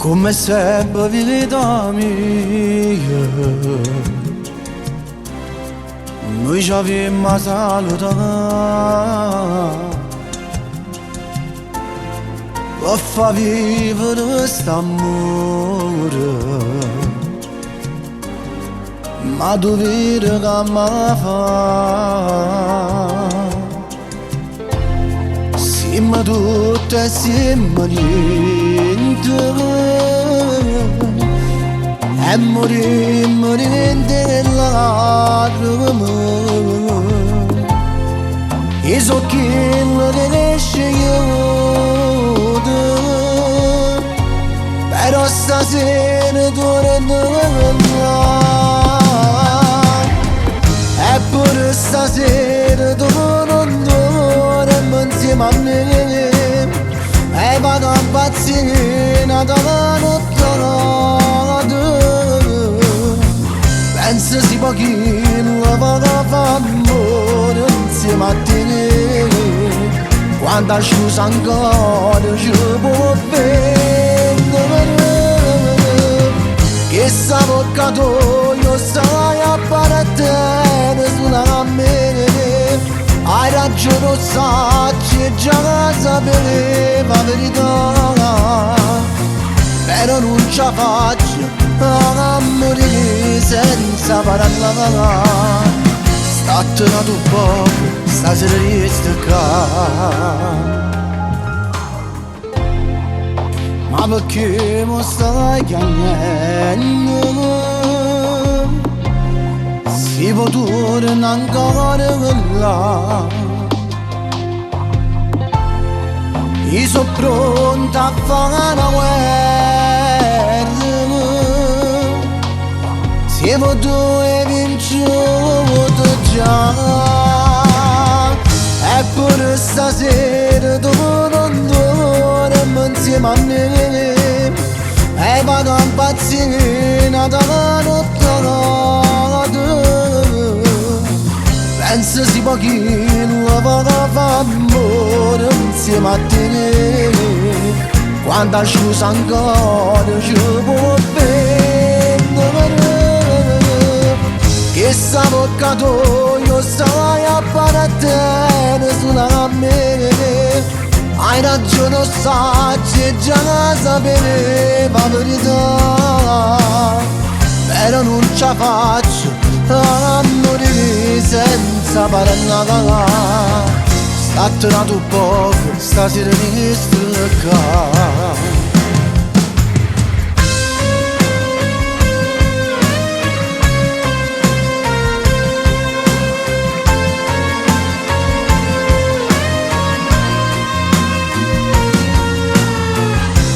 come sempre vita mia, noi ci abbiamo a salutare per far vivere quest'amore, ma dovere che mi fa. Siamo tutti e siamo niente, e morimmo niente lacrime. E so che lo riesce io, però stasera tornerò. E pure stasera torneremo insieme a me, e vado a impazzire da notte. Penso si pochino vado a fare amore insieme a te, quando scusa ancora ci può vendere. Che s'avvocato stai a parattere sulla me, hai ragione, sai già la sapeva la verità, però non ce la faccio a morire senza parlare. Statene tu poco, stasera riesco qua. Ma perché mi stai chiamando? Si può tornare ancora là. Io sono pronta a fare una guerra, siamo due vinciuti già. Eppure stasera tu non dormi insieme a me, e vado a impazzire da notte. Penso si pochino vado a fare amore insieme a te, quando scusa ancora ci può vendere. Che s'avvocato stai a parattere sulla me, hai ragione, sai già la sapeva la verità, però non ce la faccio a morire senza parlare. Statene tu poco, stasera riesco qua.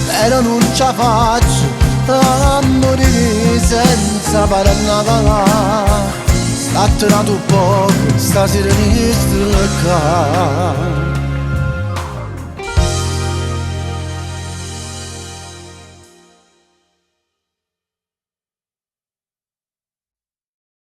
Però non ce la faccio a morire senza parlare. Statene tu poco, stasera riesco qua.